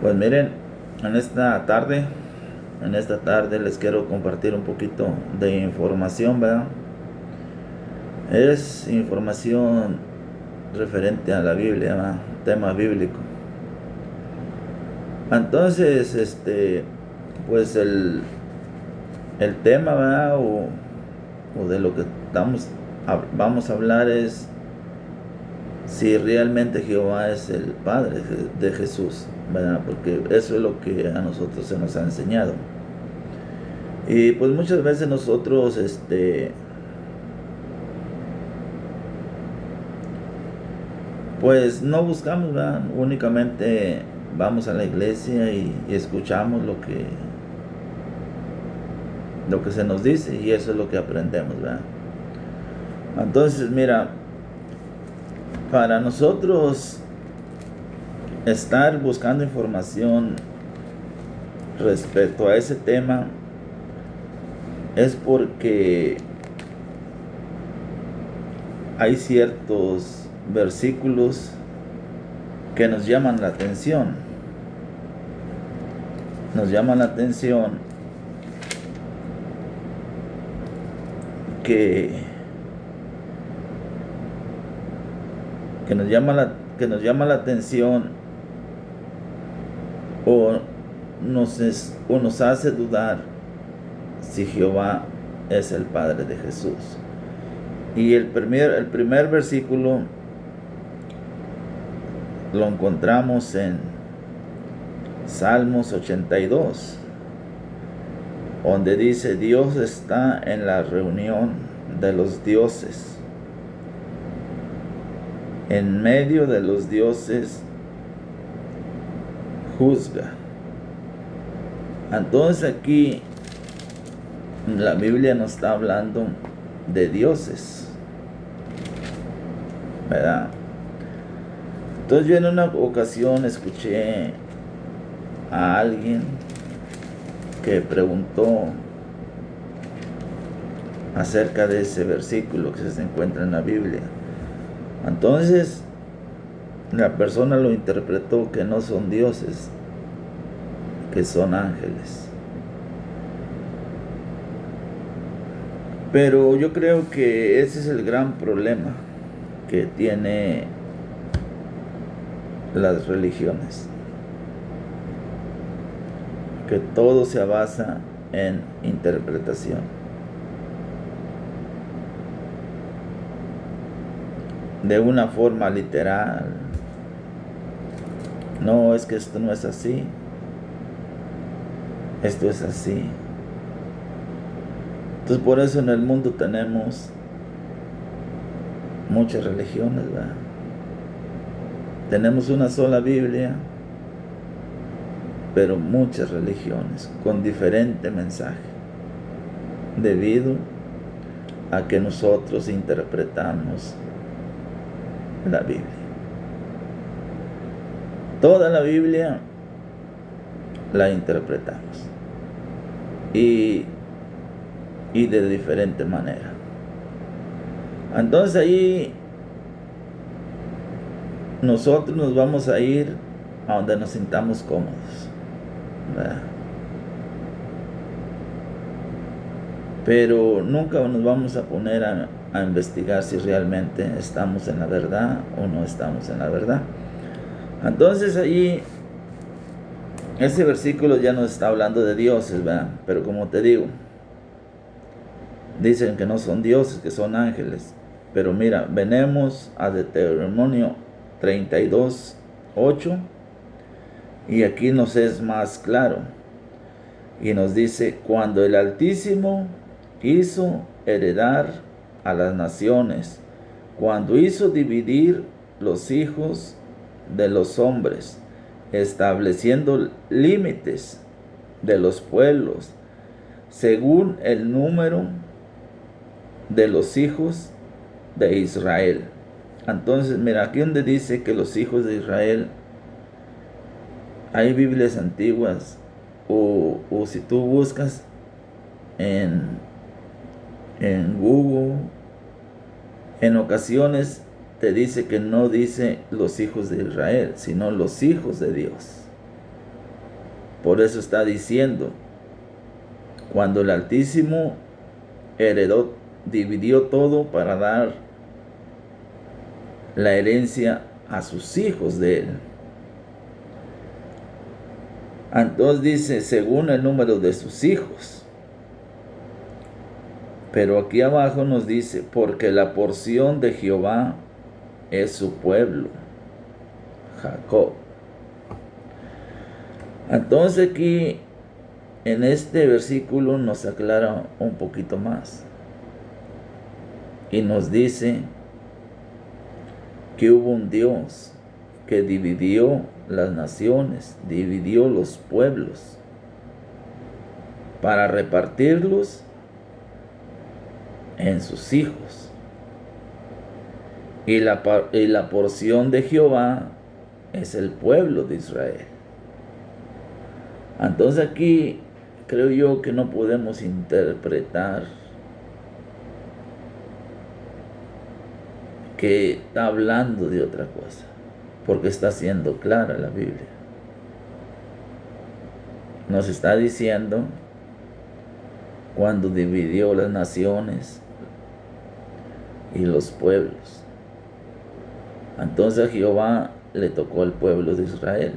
Pues miren, en esta tarde, les quiero compartir un poquito de información, ¿verdad? Es información referente a la Biblia, ¿verdad? Tema bíblico. Entonces, pues el tema, ¿verdad? O de lo que vamos a hablar es si realmente Jehová es el Padre de Jesús, ¿verdad? Porque eso es lo que a nosotros se nos ha enseñado. Y pues muchas veces nosotros, pues no buscamos, ¿verdad? Únicamente vamos a la iglesia y escuchamos lo que se nos dice, y eso es lo que aprendemos, ¿verdad? Entonces, mira, para nosotros estar buscando información respecto a ese tema es porque hay ciertos versículos que nos llaman la atención. Nos llaman la atención que nos llama la atención o nos hace dudar si Jehová es el Padre de Jesús. Y el primer versículo lo encontramos en Salmos 82, donde dice: Dios está en la reunión de los dioses, en medio de los dioses juzga. Entonces aquí la Biblia nos está hablando de dioses, ¿verdad? Entonces yo en una ocasión escuché a alguien que preguntó acerca de ese versículo que se encuentra en la Biblia. Entonces la persona lo interpretó que no son dioses, que son ángeles. Pero yo creo que ese es el gran problema que tiene las religiones, que todo se basa en interpretación. De una forma literal. No, es que esto no es así. Esto es así. Entonces por eso en el mundo tenemos muchas religiones, ¿verdad? Tenemos una sola Biblia, pero muchas religiones con diferente mensaje, debido a que nosotros interpretamos la Biblia. Toda la Biblia la interpretamos y de diferente manera. Entonces ahí nosotros nos vamos a ir a donde nos sintamos cómodos, ¿verdad? Pero nunca nos vamos a poner a investigar si realmente estamos en la verdad o no estamos en la verdad. Entonces ahí ese versículo ya nos está hablando de dioses, ¿verdad? Pero como te digo, dicen que no son dioses, que son ángeles. Pero mira, venemos a Deuteronomio 32:8, y aquí nos es más claro. Y nos dice: cuando el Altísimo hizo heredar a las naciones, cuando hizo dividir los hijos de los hombres, estableciendo límites de los pueblos, según el número de los hijos de Israel. Entonces, mira, aquí donde dice que los hijos de Israel, hay Biblias antiguas, o si tú buscas en Google, en ocasiones te dice que no dice los hijos de Israel, sino los hijos de Dios. Por eso está diciendo, cuando el Altísimo dividió todo para dar la herencia a sus hijos de él. Entonces dice, según el número de sus hijos. Pero aquí abajo nos dice, porque la porción de Jehová es su pueblo, Jacob. Entonces aquí, en este versículo nos aclara un poquito más. Y nos dice que hubo un Dios que dividió las naciones, dividió los pueblos, para repartirlos en sus hijos. Y la porción de Jehová es el pueblo de Israel. Entonces aquí creo yo que no podemos interpretar que está hablando de otra cosa, porque está siendo clara la Biblia. Nos está diciendo cuando dividió las naciones y los pueblos. Entonces a Jehová le tocó al pueblo de Israel,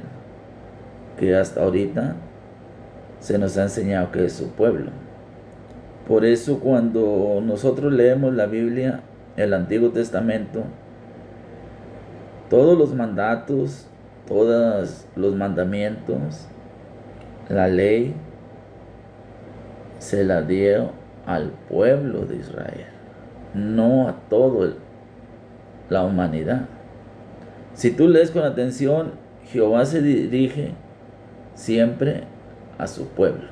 que hasta ahorita se nos ha enseñado que es su pueblo. Por eso cuando nosotros leemos la Biblia, el Antiguo Testamento, todos los mandatos, todos los mandamientos, la ley, se la dio al pueblo de Israel, no a toda la humanidad. Si tú lees con atención, Jehová se dirige siempre a su pueblo,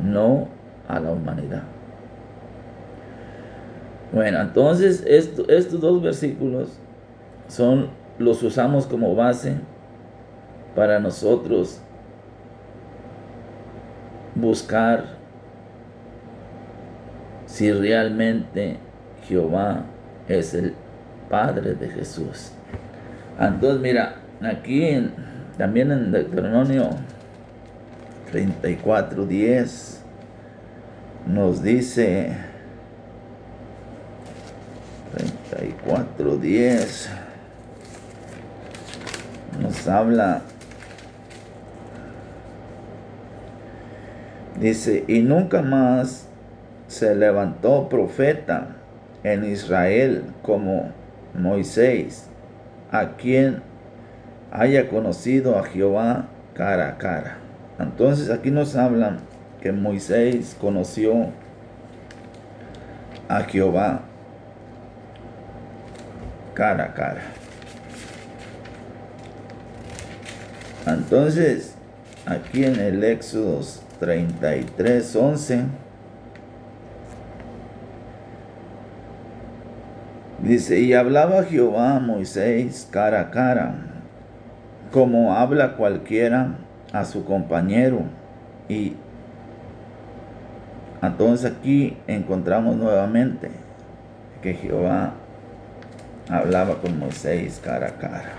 no a la humanidad. Bueno, entonces estos dos versículos los usamos como base para nosotros buscar si realmente Jehová es el Padre de Jesús. Entonces mira, aquí también en Deuteronomio 34:10 nos dice, 34:10 nos habla, dice, y nunca más se levantó profeta en Israel como Moisés, a quien haya conocido a Jehová cara a cara. Entonces aquí nos hablan que Moisés conoció a Jehová cara a cara. Entonces aquí en el Éxodo 33:11 dice, y hablaba Jehová a Moisés cara a cara, como habla cualquiera a su compañero. Y entonces aquí encontramos nuevamente que Jehová hablaba con Moisés cara a cara.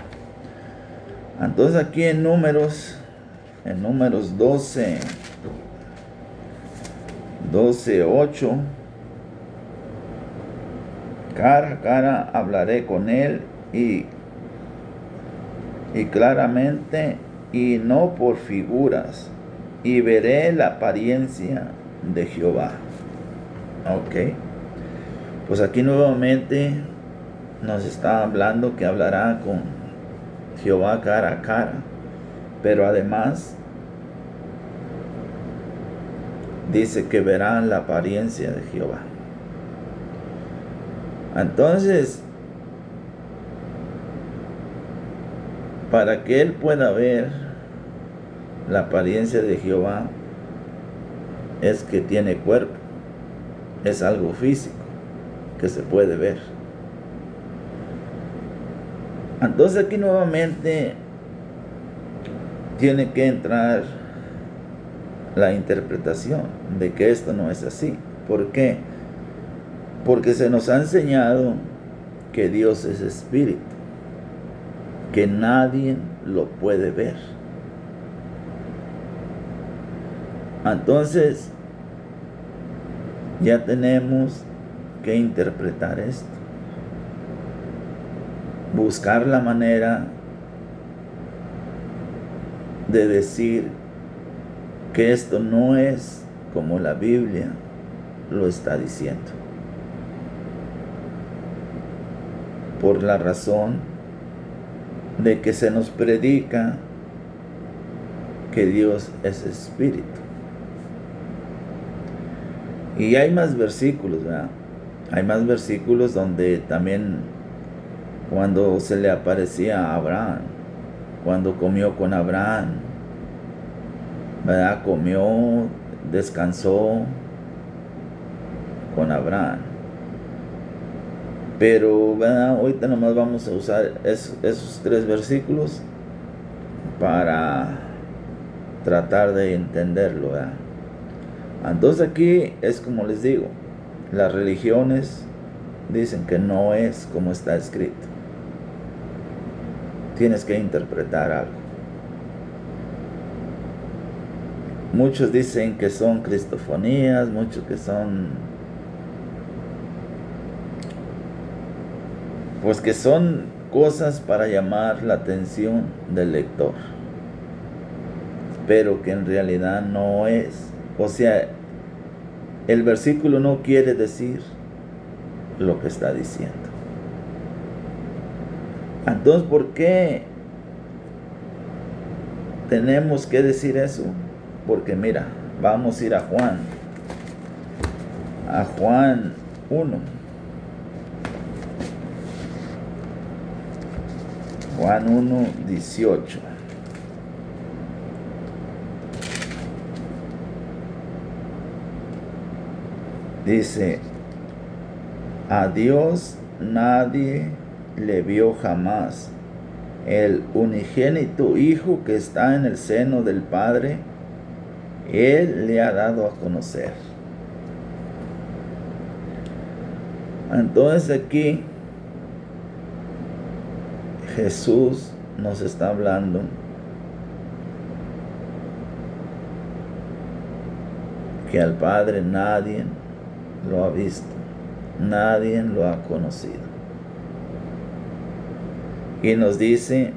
Entonces aquí en Números 12:8, cara a cara hablaré con él y claramente y no por figuras, y veré la apariencia de Jehová. Ok, pues aquí nuevamente nos está hablando que hablará con Jehová cara a cara, pero además dice que verán la apariencia de Jehová. Entonces, para que él pueda ver la apariencia de Jehová, es que tiene cuerpo, es algo físico que se puede ver. Entonces aquí nuevamente tiene que entrar la interpretación de que esto no es así. ¿Por qué? Porque se nos ha enseñado que Dios es espíritu, que nadie lo puede ver. Entonces, ya tenemos que interpretar esto. Buscar la manera de decir que esto no es como la Biblia lo está diciendo. Por la razón de que se nos predica que Dios es espíritu. Y hay más versículos, ¿verdad? Hay más versículos donde también cuando se le aparecía a Abraham, cuando comió con Abraham, ¿verdad? Comió, descansó con Abraham. Pero, ¿verdad? Ahorita nomás vamos a usar esos 3 versículos para tratar de entenderlo, ¿verdad? Entonces aquí es como les digo, las religiones dicen que no es como está escrito. Tienes que interpretar algo. Muchos dicen que son cristofonías, muchos que son, pues que son cosas para llamar la atención del lector, pero que en realidad no es. O sea, el versículo no quiere decir lo que está diciendo. Entonces, ¿por qué tenemos que decir eso? Porque mira, vamos a ir a Juan 1. Juan 1, 18. Dice, a Dios nadie le vio jamás. El unigénito Hijo que está en el seno del Padre, Él le ha dado a conocer. Entonces aquí Jesús nos está hablando que al Padre nadie lo ha visto, nadie lo ha conocido. Y nos dice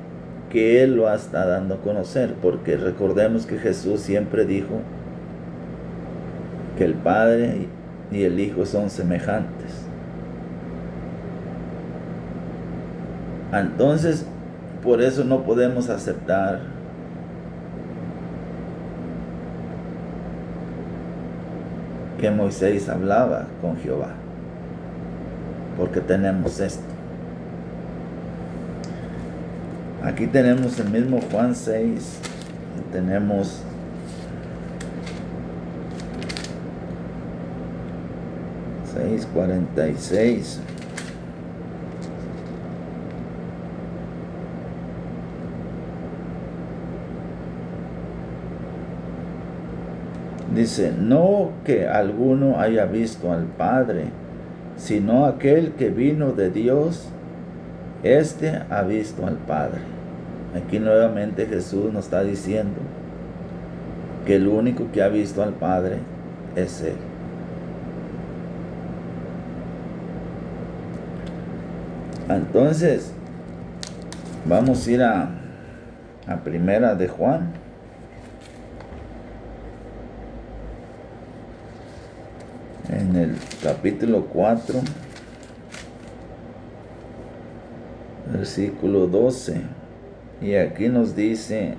que Él lo está dando a conocer, porque recordemos que Jesús siempre dijo que el Padre y el Hijo son semejantes. Entonces, por eso no podemos aceptar que Moisés hablaba con Jehová, porque tenemos esto. Aquí tenemos el mismo Juan 6, tenemos Juan 6:46. Dice, no que alguno haya visto al Padre, sino aquel que vino de Dios, este ha visto al Padre. Aquí nuevamente Jesús nos está diciendo que el único que ha visto al Padre es Él. Entonces, vamos a ir a Primera de Juan. En el capítulo 4, versículo 12. Y aquí nos dice,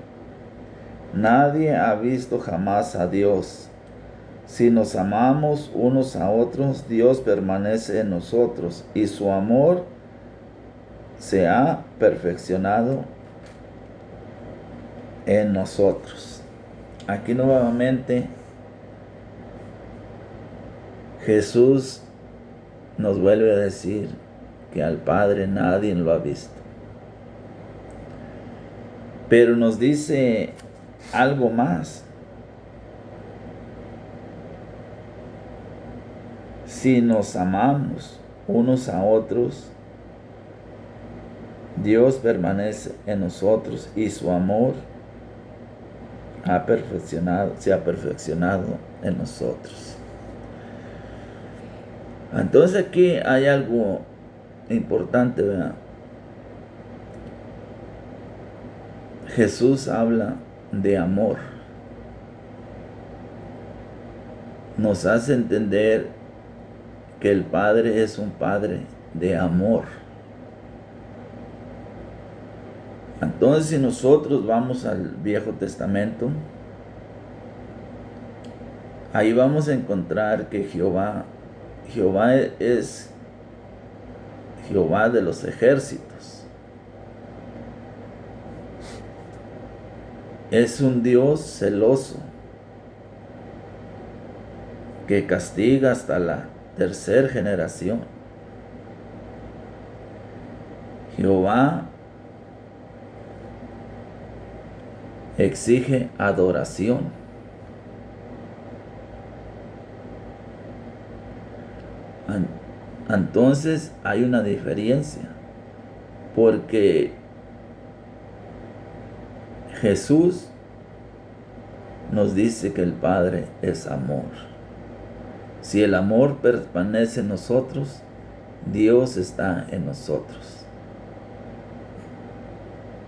nadie ha visto jamás a Dios. Si nos amamos unos a otros, Dios permanece en nosotros y su amor se ha perfeccionado en nosotros. Aquí nuevamente Jesús nos vuelve a decir que al Padre nadie lo ha visto. Pero nos dice algo más. Si nos amamos unos a otros, Dios permanece en nosotros y su amor se ha perfeccionado en nosotros. Entonces aquí hay algo importante, ¿verdad? Jesús habla de amor. Nos hace entender que el Padre es un Padre de amor. Entonces, si nosotros vamos al Viejo Testamento, ahí vamos a encontrar que Jehová es Jehová de los ejércitos. Es un Dios celoso que castiga hasta la tercera generación. Jehová exige adoración. Entonces hay una diferencia, porque Jesús nos dice que el Padre es amor. Si el amor permanece en nosotros, Dios está en nosotros.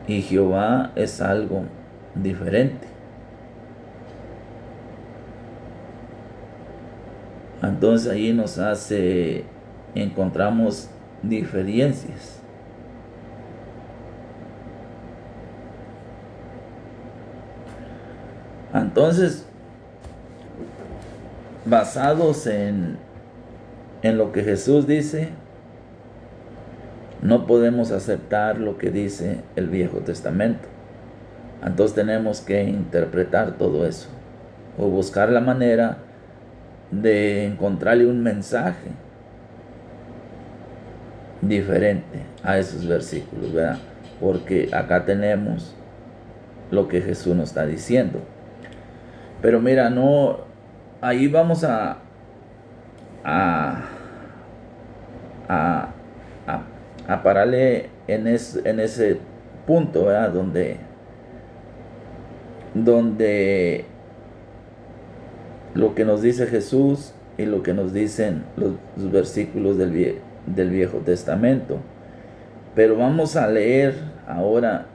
Y Jehová es algo diferente. Entonces ahí encontramos diferencias. Entonces, basados en lo que Jesús dice, no podemos aceptar lo que dice el Viejo Testamento. Entonces tenemos que interpretar todo eso, o buscar la manera de encontrarle un mensaje diferente a esos versículos, ¿verdad? Porque acá tenemos lo que Jesús nos está diciendo. Pero mira, ahí vamos a pararle en ese punto, ¿verdad? Donde lo que nos dice Jesús y lo que nos dicen los versículos del Viejo Testamento. Pero vamos a leer ahora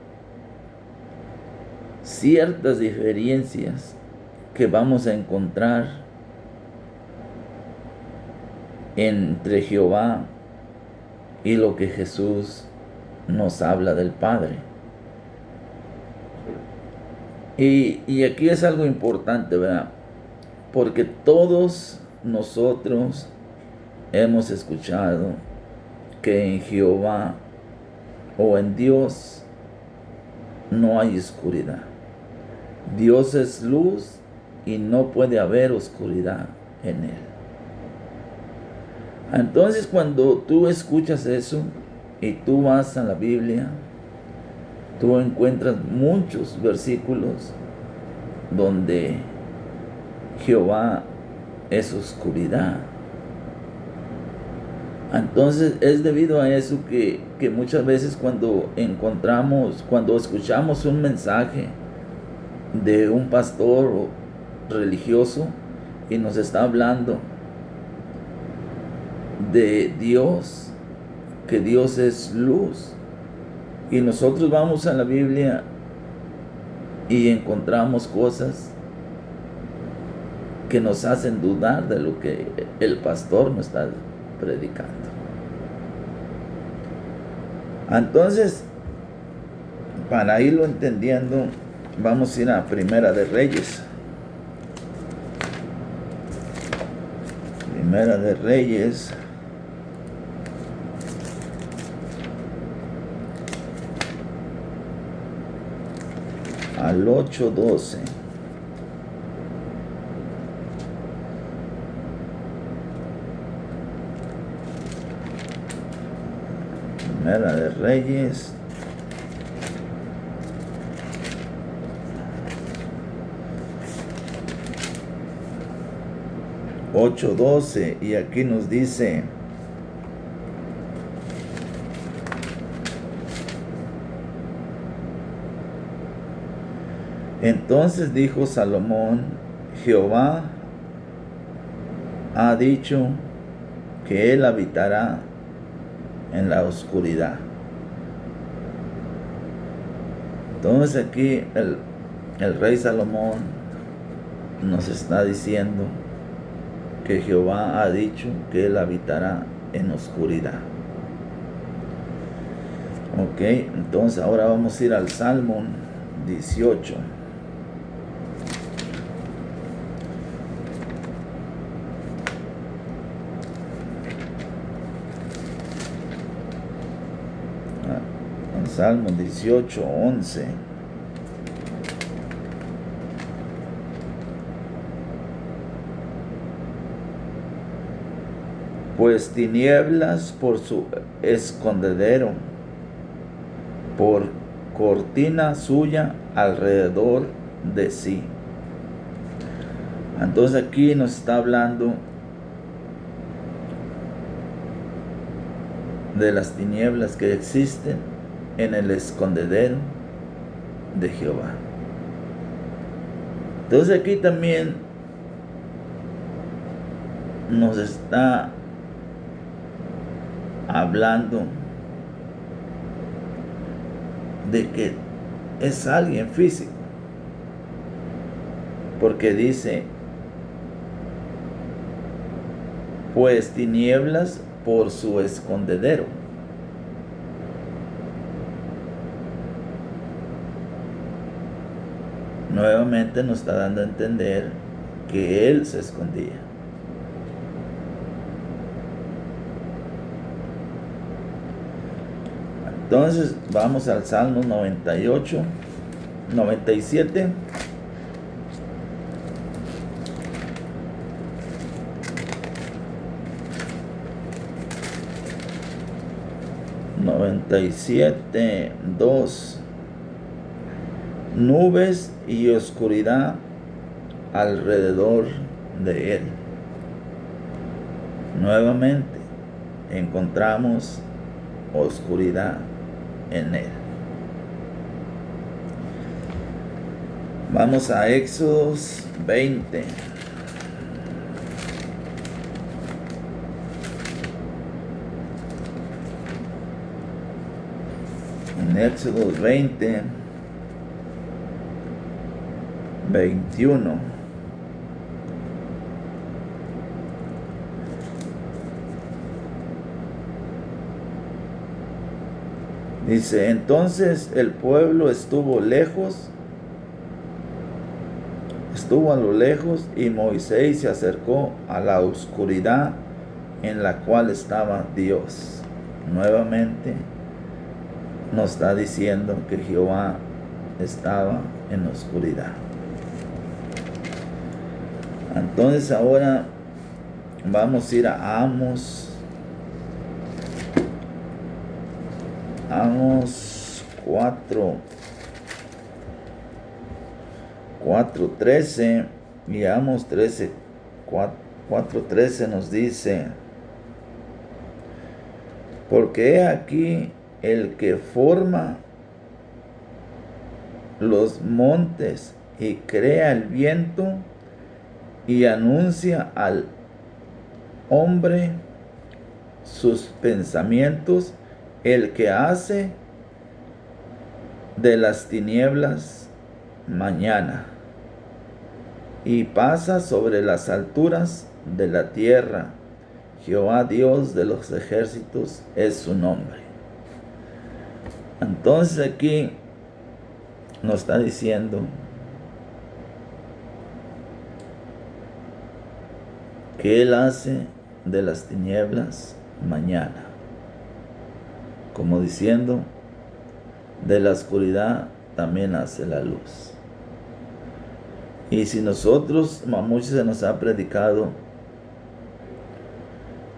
ciertas diferencias que vamos a encontrar entre Jehová y lo que Jesús nos habla del Padre. Y aquí es algo importante, ¿verdad? Porque todos nosotros hemos escuchado que en Jehová o en Dios no hay oscuridad. Dios es luz y no puede haber oscuridad en él. Entonces, cuando tú escuchas eso y tú vas a la Biblia, tú encuentras muchos versículos donde Jehová es oscuridad. Entonces es debido a eso que muchas veces cuando escuchamos un mensaje de un pastor religioso y nos está hablando de Dios, que Dios es luz, y nosotros vamos a la Biblia y encontramos cosas que nos hacen dudar de lo que el pastor nos está predicando. Entonces, para irlo entendiendo, vamos a ir a Primera de Reyes. Primera de Reyes. Al 8:12. Primera de Reyes 8:12, y aquí nos dice: Entonces dijo Salomón: Jehová ha dicho que él habitará en la oscuridad. Entonces aquí el rey Salomón nos está diciendo que Jehová ha dicho que él habitará en oscuridad. Ok, entonces ahora vamos a ir al Salmo 18. Al Salmo 18, 11. Pues tinieblas por su escondedero, por cortina suya alrededor de sí. Entonces aquí nos está hablando de las tinieblas que existen en el escondedero de Jehová. Entonces aquí también nos está hablando de que es alguien físico, porque dice: pues tinieblas por su escondedero. Nuevamente nos está dando a entender que él se escondía. Entonces vamos al Salmo 98, 97. Dos. Nubes y oscuridad alrededor de él. Nuevamente encontramos oscuridad en él. Vamos a Éxodos 20. En Éxodos 20, 21. Dice: entonces el pueblo estuvo a lo lejos, y Moisés se acercó a la oscuridad en la cual estaba Dios. Nuevamente nos está diciendo que Jehová estaba en oscuridad. Entonces ahora vamos a ir a Amos 4:13, y Amos 4:13 nos dice: porque he aquí el que forma los montes y crea el viento y anuncia al hombre sus pensamientos, el que hace de las tinieblas mañana y pasa sobre las alturas de la tierra. Jehová Dios de los ejércitos es su nombre. Entonces aquí nos está diciendo que Él hace de las tinieblas mañana, como diciendo: de la oscuridad también hace la luz. Y si nosotros, a muchos se nos ha predicado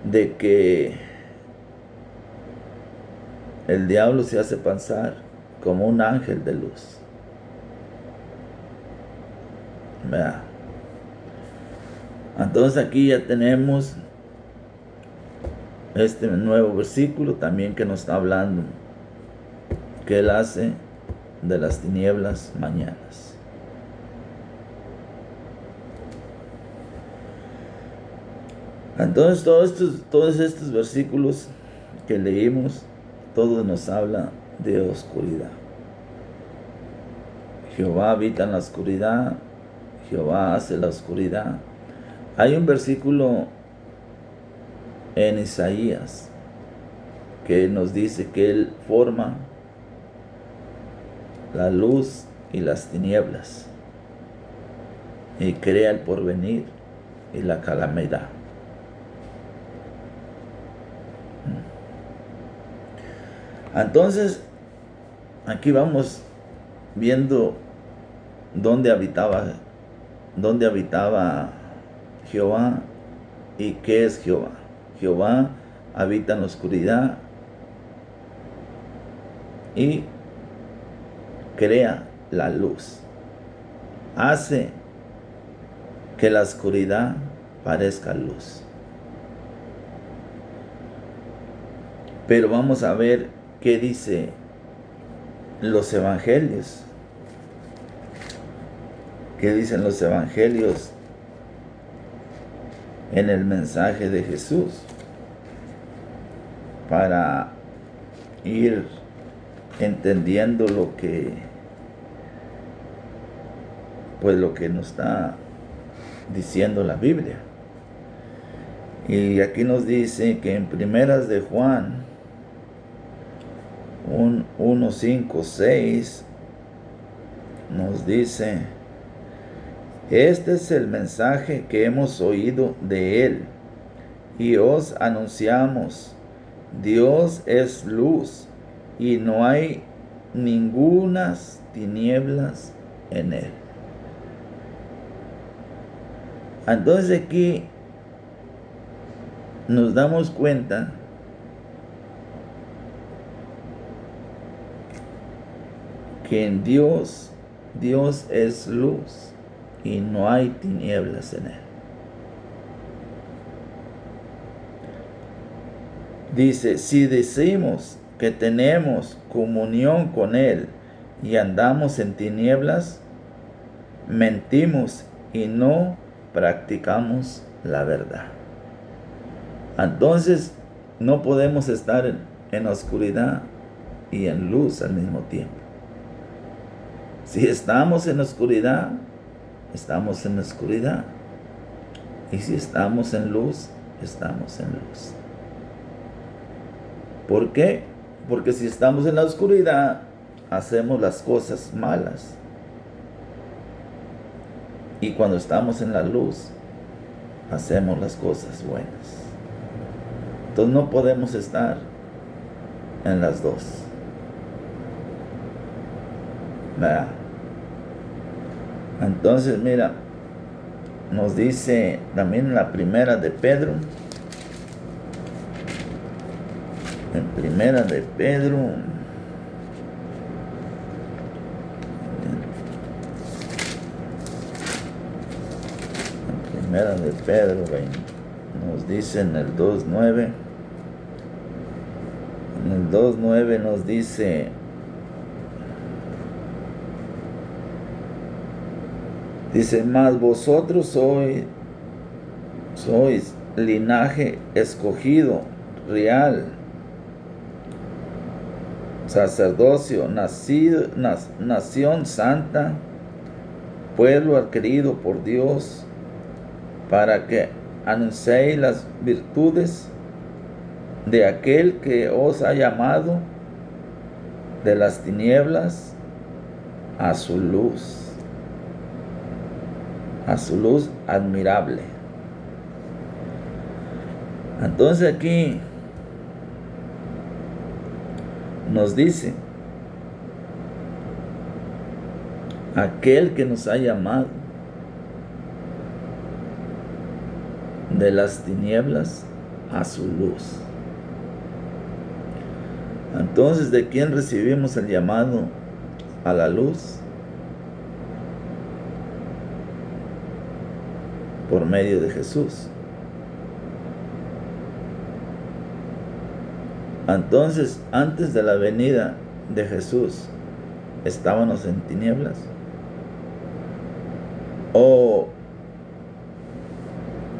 de que el diablo se hace pasar como un ángel de luz. ¿Verdad? Entonces aquí ya tenemos este nuevo versículo también que nos está hablando que Él hace de las tinieblas mañanas. Entonces todos estos versículos que leímos, todo nos habla de oscuridad. Jehová habita en la oscuridad, Jehová hace la oscuridad. Hay un versículo en Isaías que nos dice que Él forma la luz y las tinieblas y crea el porvenir y la calamidad. Entonces, aquí vamos viendo dónde habitaba Jehová y qué es Jehová. Jehová habita en la oscuridad y crea la luz. Hace que la oscuridad parezca luz. Pero vamos a ver qué dice los evangelios. ¿Qué dicen los evangelios en el mensaje de Jesús? Para ir entendiendo lo que nos está diciendo la Biblia. Y aquí nos dice que en primeras de Juan 1, 5, 6 nos dice: este es el mensaje que hemos oído de Él y os anunciamos: Dios es luz y no hay ningunas tinieblas en Él. Entonces aquí nos damos cuenta que en Dios es luz y no hay tinieblas en Él. Dice: si decimos que tenemos comunión con Él y andamos en tinieblas, mentimos y no practicamos la verdad. Entonces no podemos estar en oscuridad y en luz al mismo tiempo. Si estamos en oscuridad, estamos en oscuridad. Y si estamos en luz, estamos en luz. ¿Por qué? Porque si estamos en la oscuridad, hacemos las cosas malas. Y cuando estamos en la luz, hacemos las cosas buenas. Entonces no podemos estar en las dos. ¿Verdad? Entonces, mira, nos dice también en la primera de Pedro. En primera de Pedro, nos dice en el 2:9, nos dice: mas vosotros sois linaje escogido, real, sacerdocio, nación santa, pueblo adquirido por Dios, para que anunciéis las virtudes de aquel que os ha llamado de las tinieblas a su luz admirable. Entonces aquí nos dice: aquel que nos ha llamado de las tinieblas a su luz. Entonces, ¿de quién recibimos el llamado a la luz? Por medio de Jesús. Entonces, antes de la venida de Jesús, ¿estábamos en tinieblas? ¿O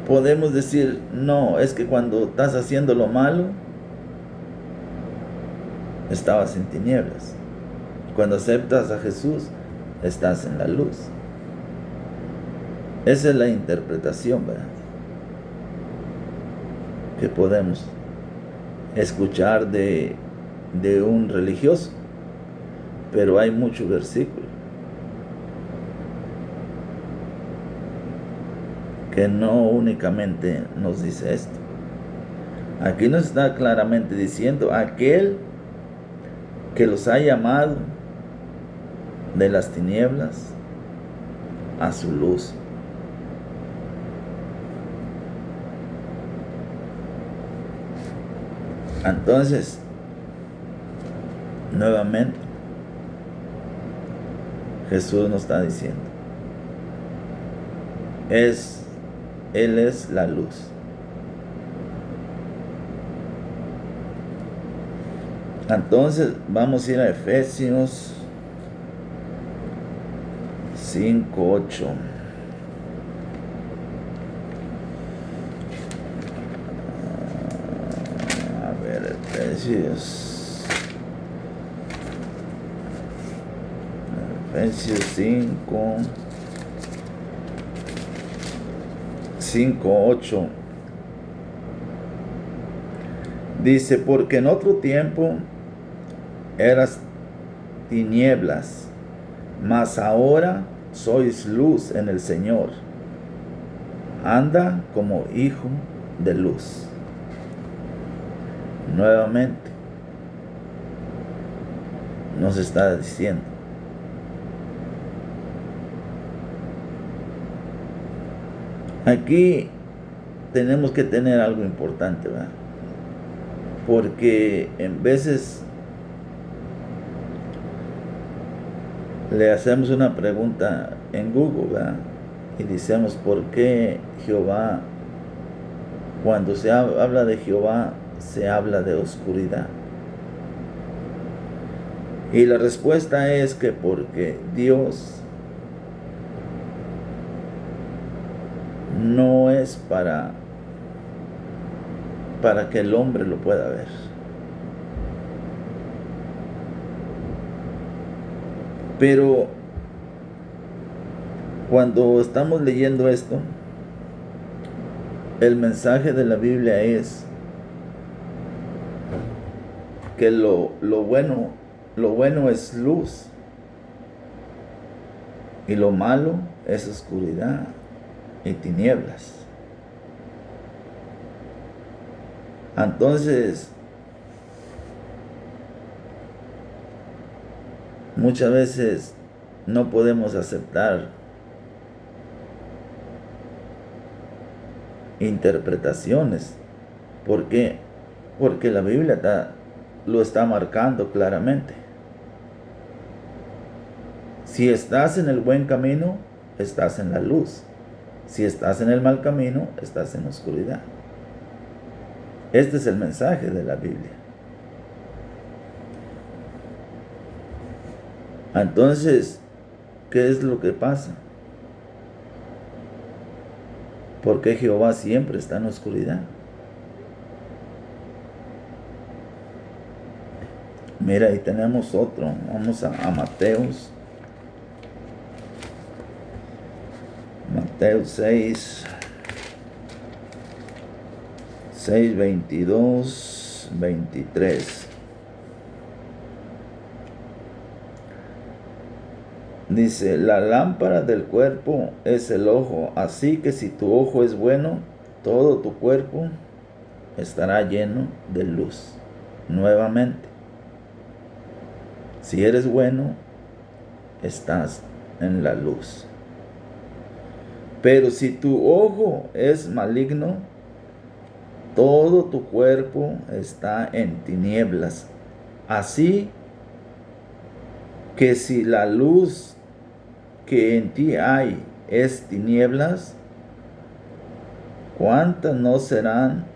podemos decir, no, es que cuando estás haciendo lo malo, estabas en tinieblas. Cuando aceptas a Jesús, estás en la luz. Esa es la interpretación, ¿verdad?, que podemos escuchar de un religioso. Pero hay muchos versículos que no únicamente nos dice esto. Aquí nos está claramente diciendo aquel que los ha llamado de las tinieblas a su luz. Entonces, nuevamente, Jesús nos está diciendo, Él es la luz. Entonces, vamos a ir a Efesios 5:8. A ver, Efesios 5:8. Dice, porque en otro tiempo eras tinieblas, mas ahora sois luz en el Señor. Anda como hijo de luz. Nuevamente nos está diciendo, aquí tenemos que tener algo importante, ¿verdad? Porque en veces le hacemos una pregunta en Google, ¿verdad?, y decimos, ¿por qué Jehová, cuando se habla de Jehová, se habla de oscuridad? Y la respuesta es que porque Dios no es para que el hombre lo pueda ver. Pero cuando estamos leyendo esto, el mensaje de la Biblia es que lo bueno es luz y lo malo es oscuridad y tinieblas. Entonces, muchas veces no podemos aceptar interpretaciones. ¿Por qué? Porque la Biblia lo está marcando claramente. Si estás en el buen camino, estás en la luz. Si estás en el mal camino, estás en la oscuridad. Este es el mensaje de la Biblia. Entonces, ¿qué es lo que pasa? Porque Jehová siempre está en la oscuridad. Mira, ahí tenemos otro. Vamos a Mateos. Mateo 6:22, 23. Dice, la lámpara del cuerpo es el ojo, así que si tu ojo es bueno, todo tu cuerpo estará lleno de luz. Nuevamente, si eres bueno, estás en la luz. Pero si tu ojo es maligno, todo tu cuerpo está en tinieblas. Así que si la luz que en ti hay es tinieblas, ¿cuántas no serán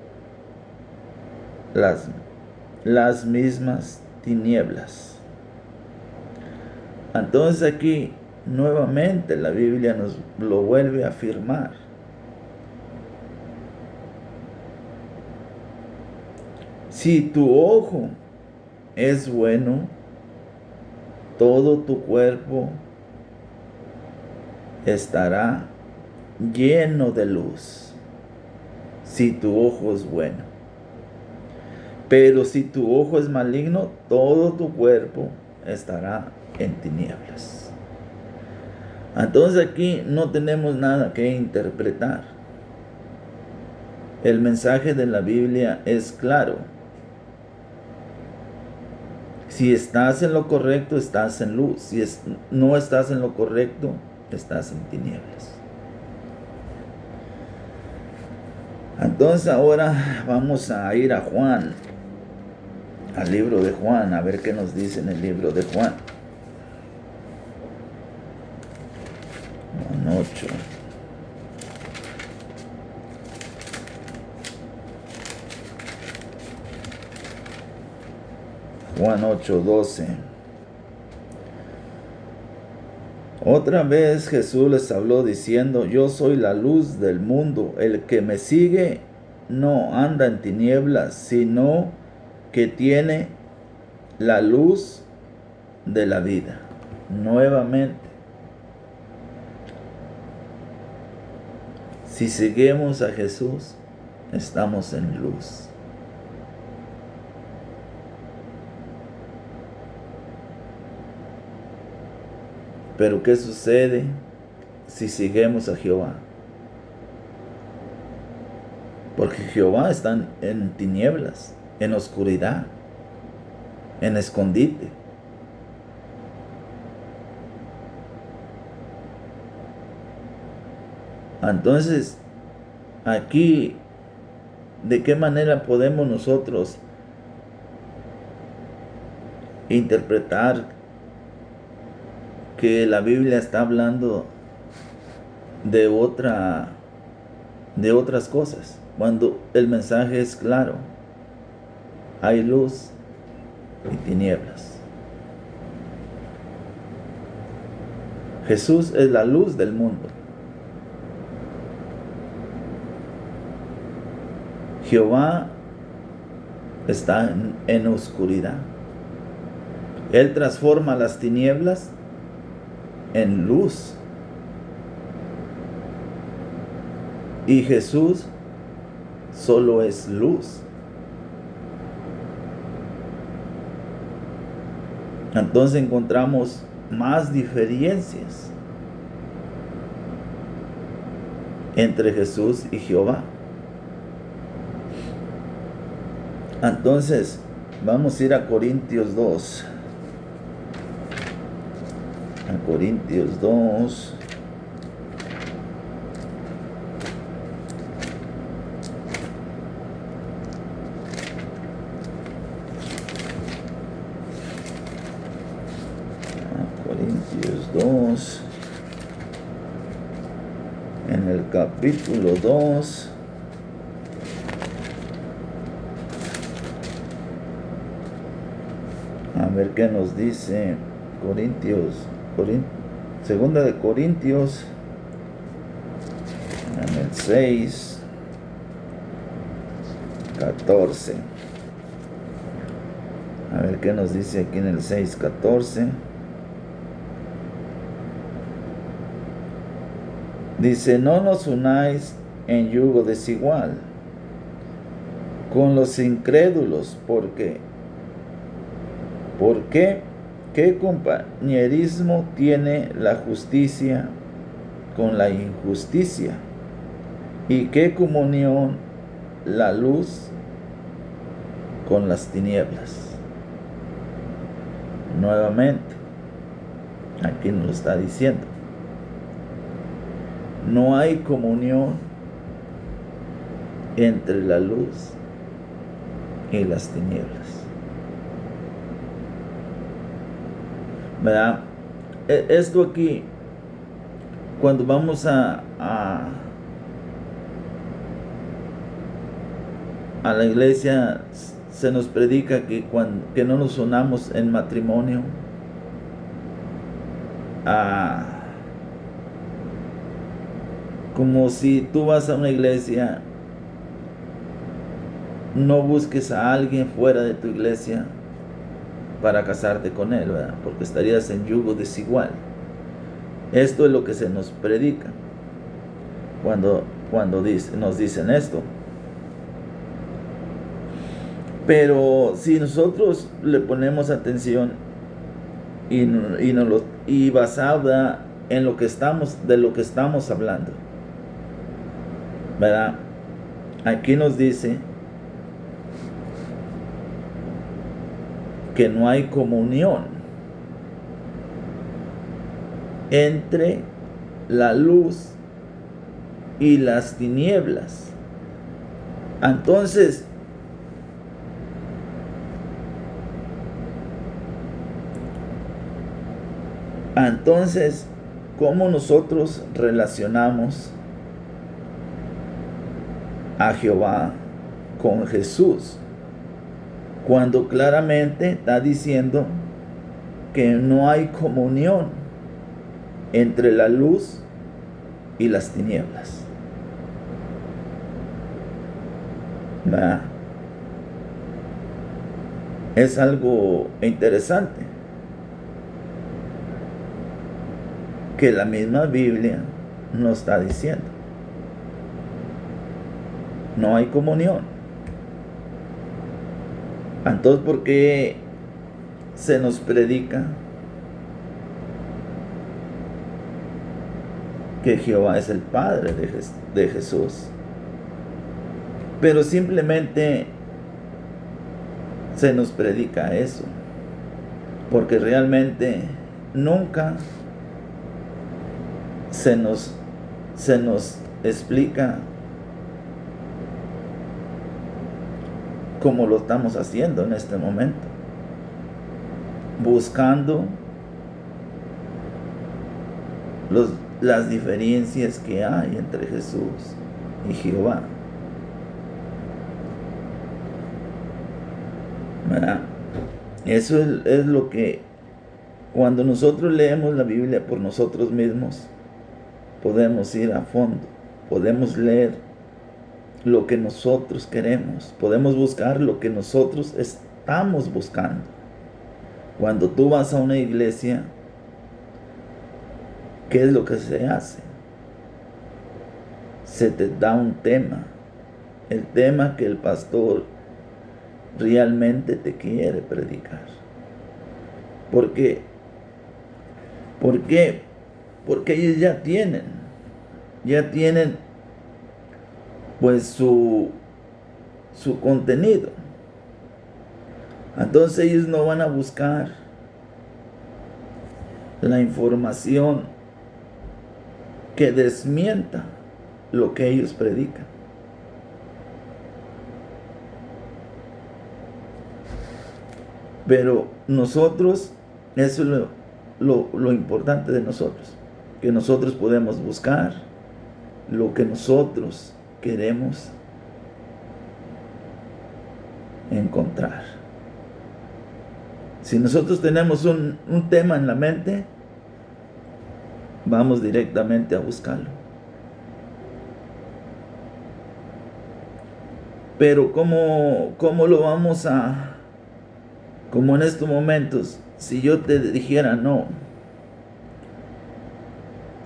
las mismas tinieblas? Entonces aquí nuevamente la Biblia nos lo vuelve a afirmar. Si tu ojo es bueno, todo tu cuerpo estará lleno de luz. Si tu ojo es bueno. Pero si tu ojo es maligno, todo tu cuerpo estará en tinieblas. Entonces aquí no tenemos nada que interpretar. El mensaje de la Biblia es claro. Si estás en lo correcto, estás en luz. Si no estás en lo correcto, estás en tinieblas. Entonces ahora vamos a ir a Juan, al libro de Juan, a ver qué nos dice en el libro de Juan. Juan 8. Juan 8:12. Otra vez Jesús les habló diciendo: yo soy la luz del mundo. El que me sigue no anda en tinieblas, sino que tiene la luz de la vida. Nuevamente, si seguimos a Jesús, estamos en luz. Pero ¿qué sucede si seguimos a Jehová? Porque Jehová está en tinieblas, en oscuridad, en escondite. Entonces, aquí, ¿de qué manera podemos nosotros interpretar que la Biblia está hablando de otras cosas, cuando el mensaje es claro? Hay luz y tinieblas. Jesús es la luz del mundo. Jehová está en oscuridad. Él transforma las tinieblas en luz. Y Jesús solo es luz. Entonces encontramos más diferencias entre Jesús y Jehová. Entonces, vamos a ir a Corintios 2. A Corintios 2. Corintios 2, en el capítulo 2, a ver qué nos dice segunda de Corintios, en el 6, 14. A ver qué nos dice aquí en el 6, 14. Dice: no nos unáis en yugo desigual con los incrédulos, porque ¿por qué? ¿Qué compañerismo tiene la justicia con la injusticia? ¿Y qué comunión la luz con las tinieblas? Nuevamente, aquí nos lo está diciendo. No hay comunión entre la luz y las tinieblas. ¿Verdad? Esto aquí, cuando vamos a la iglesia, se nos predica que no nos unamos en matrimonio. Como si tú vas a una iglesia no busques a alguien fuera de tu iglesia para casarte con él, ¿verdad? Porque estarías en yugo desigual. Esto es lo que se nos predica cuando nos dicen esto. Pero si nosotros le ponemos atención y basada en de lo que estamos hablando, ¿verdad? Aquí nos dice que no hay comunión entre la luz y las tinieblas. Entonces, ¿cómo nosotros relacionamos a Jehová con Jesús? Cuando claramente está diciendo que no hay comunión entre la luz y las tinieblas. ¿Verdad? Es algo interesante que la misma Biblia nos está diciendo. No hay comunión. Entonces, ¿por qué se nos predica que Jehová es el Padre de Jesús? Pero simplemente se nos predica eso, porque realmente nunca se nos explica como lo estamos haciendo en este momento, buscando las diferencias que hay entre Jesús y Jehová. ¿Verdad? Eso es lo que, cuando nosotros leemos la Biblia por nosotros mismos, podemos ir a fondo, podemos leer lo que nosotros queremos, podemos buscar lo que nosotros estamos buscando. Cuando tú vas a una iglesia, ¿qué es lo que se hace? Se te da un tema, el tema que el pastor realmente te quiere predicar. ¿Por qué? Porque ellos ya tienen pues su contenido. Entonces ellos no van a buscar la información que desmienta lo que ellos predican. Pero nosotros, eso es lo importante de nosotros, que nosotros podemos buscar lo que nosotros queremos encontrar. Si nosotros tenemos un tema en la mente, vamos directamente a buscarlo. Pero ¿cómo lo vamos a, como en estos momentos, si yo te dijera no,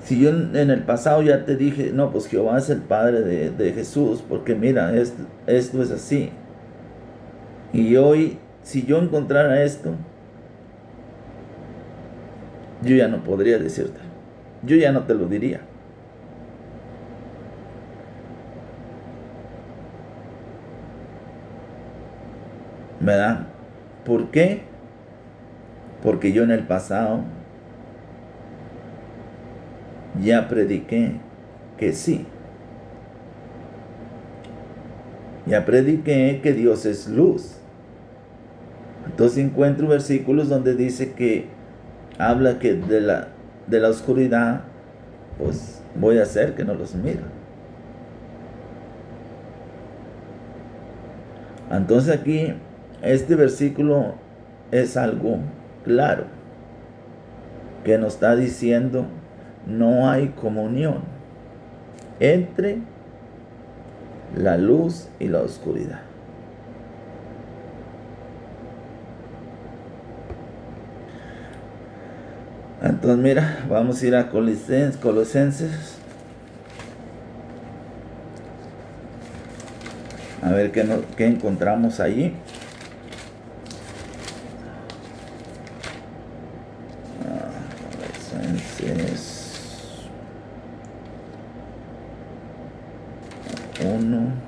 si yo en el pasado ya te dije, no, pues Jehová es el Padre de Jesús, porque mira, esto es así. Y hoy, si yo encontrara esto, yo ya no podría decirte. Yo ya no te lo diría. ¿Verdad? ¿Por qué? Porque yo en el pasado ya prediqué que sí. Ya prediqué que Dios es luz. Entonces encuentro versículos donde dice que habla que de la oscuridad, pues voy a hacer que no los mire. Entonces aquí, este versículo es algo claro, que nos está diciendo, no hay comunión entre la luz y la oscuridad. Entonces mira, vamos a ir a Colosenses. A ver qué encontramos allí. Colosenses 1.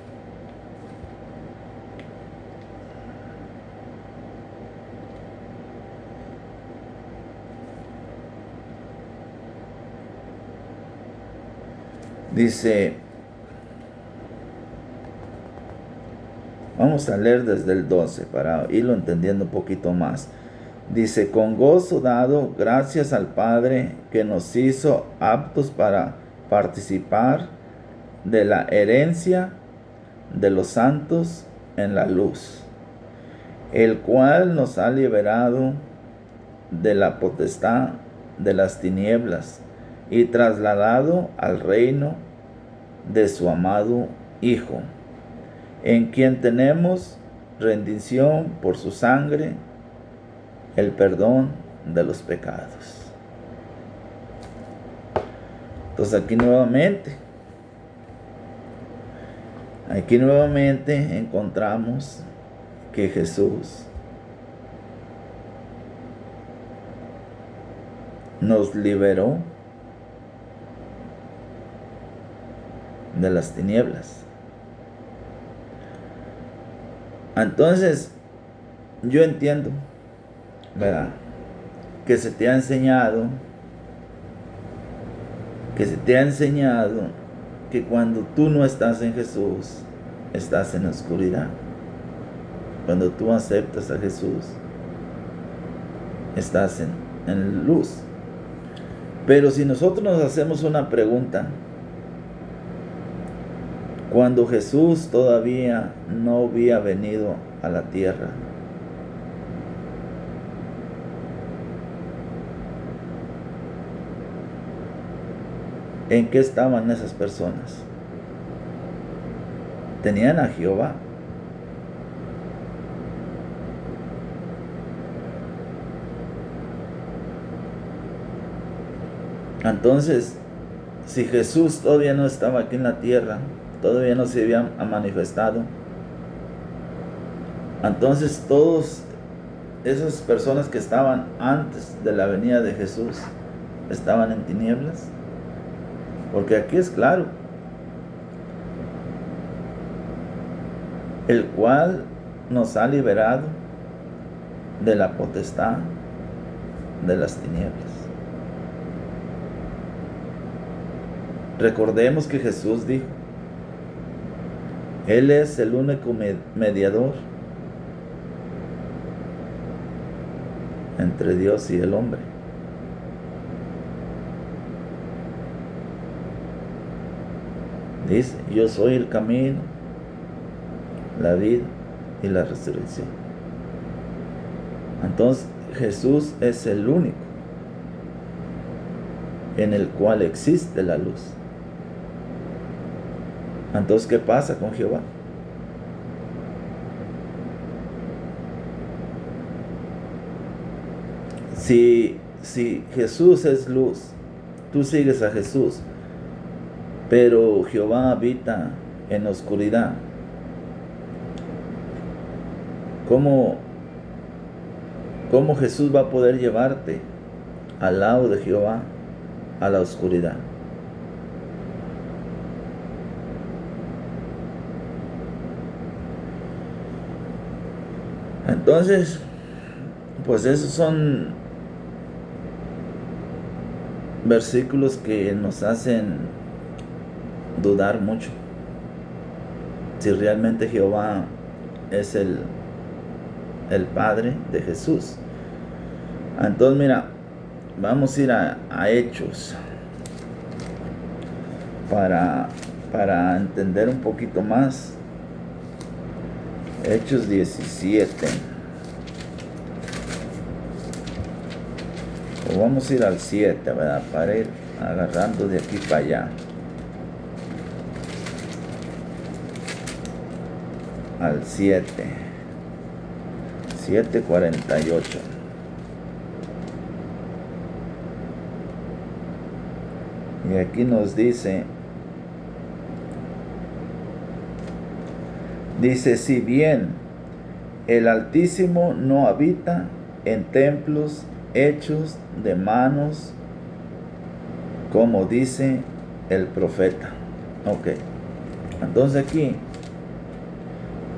Dice, vamos a leer desde el 12 para irlo entendiendo un poquito más. Dice, con gozo dado gracias al Padre que nos hizo aptos para participar de la herencia de los santos en la luz, el cual nos ha liberado de la potestad de las tinieblas y trasladado al reino de su amado Hijo, en quien tenemos rendición por su sangre, el perdón de los pecados. Entonces aquí nuevamente encontramos que Jesús nos liberó de las tinieblas. Entonces, yo entiendo, ¿verdad?, que se te ha enseñado que cuando tú no estás en Jesús, estás en oscuridad. Cuando tú aceptas a Jesús, estás en luz. Pero si nosotros nos hacemos una pregunta, cuando Jesús todavía no había venido a la tierra, ¿en qué estaban esas personas? Tenían a Jehová. Entonces, si Jesús todavía no estaba aquí en la tierra, todavía no se había manifestado, entonces todas esas personas que estaban antes de la venida de Jesús estaban en tinieblas. Porque aquí es claro, el cual nos ha liberado de la potestad de las tinieblas. Recordemos que Jesús dijo, Él es el único mediador entre Dios y el hombre. Dice, yo soy el camino, la vida y la resurrección. Entonces Jesús es el único en el cual existe la luz. Entonces, ¿qué pasa con Jehová? Si Jesús es luz, tú sigues a Jesús, pero Jehová habita en oscuridad, ¿cómo Jesús va a poder llevarte al lado de Jehová, a la oscuridad? Entonces, pues esos son versículos que nos hacen dudar mucho si realmente Jehová es el Padre de Jesús. Entonces mira, vamos a ir a Hechos para entender un poquito más. Hechos 17. O vamos a ir al 7, ¿verdad?, para ir agarrando de aquí para allá. Al 7:48. Y aquí nos dice, si bien el Altísimo no habita en templos hechos de manos, como dice el profeta. Ok, entonces aquí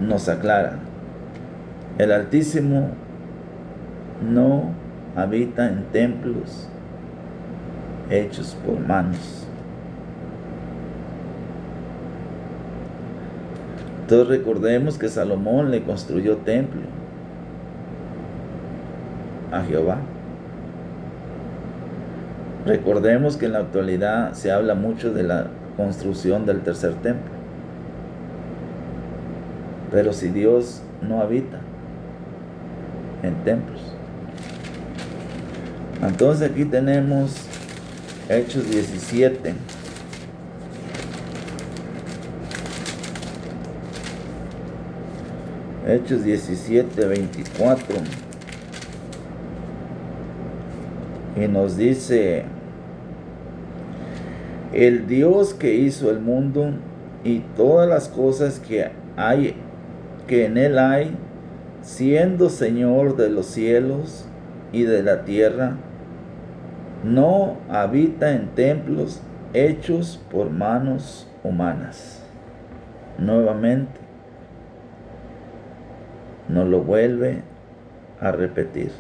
nos aclara, el Altísimo no habita en templos hechos por manos. Entonces recordemos que Salomón le construyó templo a Jehová. Recordemos que en la actualidad se habla mucho de la construcción del tercer templo. Pero si Dios no habita en templos. Entonces aquí tenemos Hechos 17. Hechos 17, 24. Y nos dice, el Dios que hizo el mundo y todas las cosas que en él hay, siendo Señor de los cielos y de la tierra, no habita en templos hechos por manos humanas. Nuevamente, nos lo vuelve a repetir.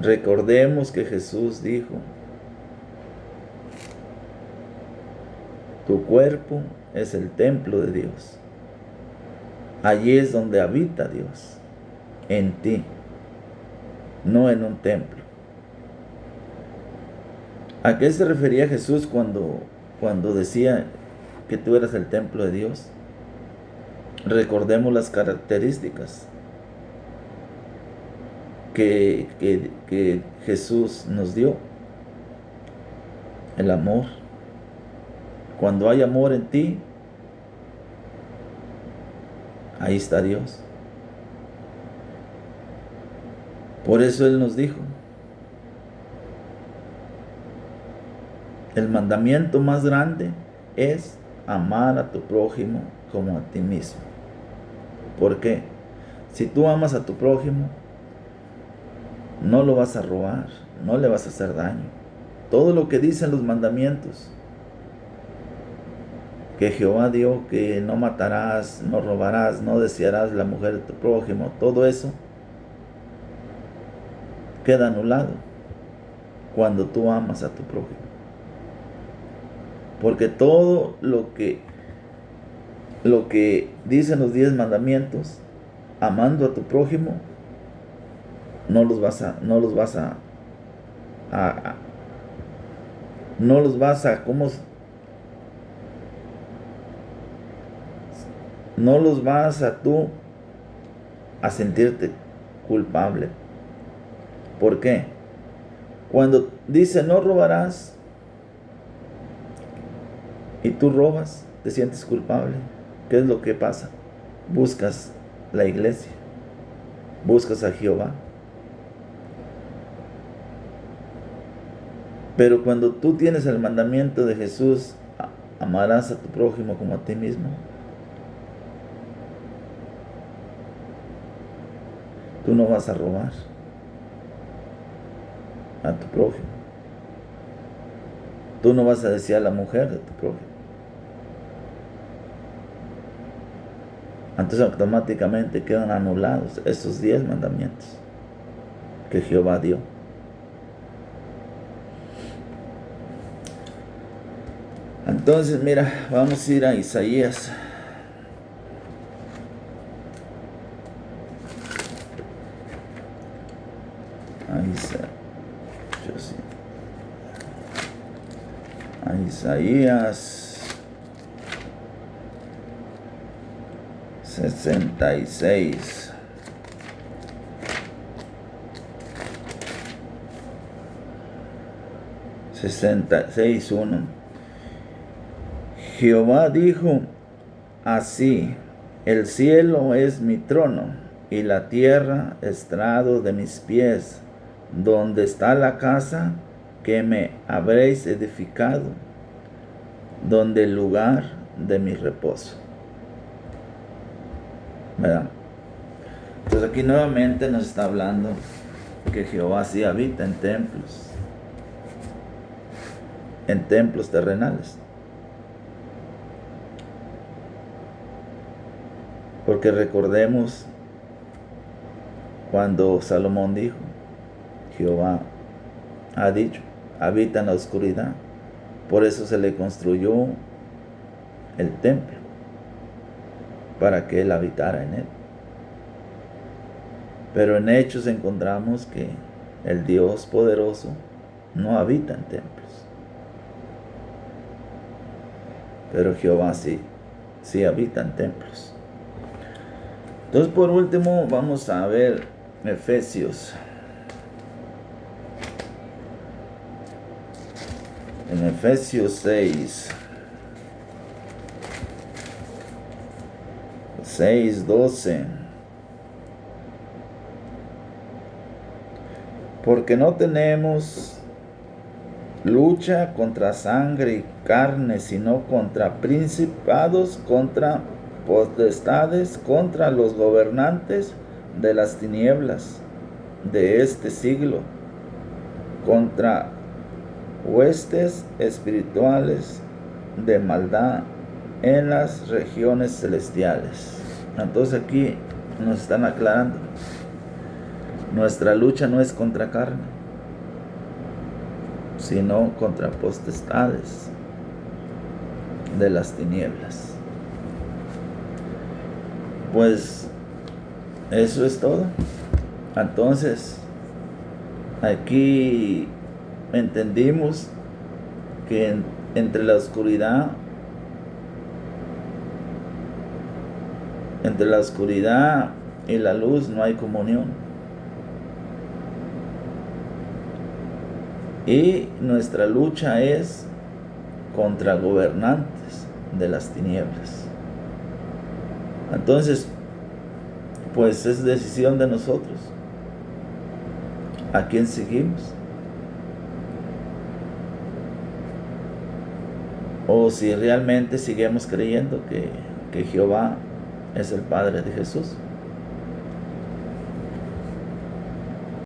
Recordemos que Jesús dijo, tu cuerpo es el templo de Dios. Allí es donde habita Dios, en ti, no en un templo. ¿A qué se refería Jesús cuando decía que tú eras el templo de Dios? Recordemos las características que Jesús nos dio. El amor. Cuando hay amor en ti, ahí está Dios. Por eso Él nos dijo, el mandamiento más grande es amar a tu prójimo como a ti mismo. ¿Por qué? Si tú amas a tu prójimo, no lo vas a robar, no le vas a hacer daño. Todo lo que dicen los mandamientos que Jehová dio, que no matarás, no robarás, no desearás la mujer de tu prójimo, todo eso queda anulado cuando tú amas a tu prójimo. Porque todo lo que dicen los 10 mandamientos, amando a tu prójimo, no los vas a tú a sentirte culpable. ¿Por qué? Cuando dice no robarás y tú robas, te sientes culpable. ¿Qué es lo que pasa? Buscas la iglesia, buscas a Jehová. Pero cuando tú tienes el mandamiento de Jesús, amarás a tu prójimo como a ti mismo, tú no vas a robar a tu prójimo. Tú no vas a desear la mujer de tu prójimo. Entonces automáticamente quedan anulados esos 10 mandamientos que Jehová dio. Entonces, mira, vamos a ir a Isaías. A Isaías 66. Jehová dijo así: el cielo es mi trono y la tierra estrado de mis pies. Donde está la casa que me habréis edificado, donde el lugar de mi reposo. ¿Verdad? Entonces aquí nuevamente nos está hablando que Jehová sí habita en templos terrenales. Porque recordemos cuando Salomón dijo, Jehová ha dicho, habita en la oscuridad. Por eso se le construyó el templo, para que él habitara en él. Pero en Hechos encontramos que el Dios poderoso no habita en templos. Pero Jehová sí habita en templos. Entonces, por último, vamos a ver Efesios. En Efesios 6:12. Porque no tenemos lucha contra sangre y carne, sino contra principados, contra potestades, contra los gobernantes de las tinieblas de este siglo, contra huestes espirituales de maldad en las regiones celestiales. Entonces aquí nos están aclarando, nuestra lucha no es contra carne, sino contra potestades de las tinieblas. Pues eso es todo. Entonces aquí entendimos que entre la oscuridad y la luz no hay comunión. Y nuestra lucha es contra gobernantes de las tinieblas. Entonces, pues es decisión de nosotros a quién seguimos. O si realmente seguimos creyendo que Jehová es el Padre de Jesús.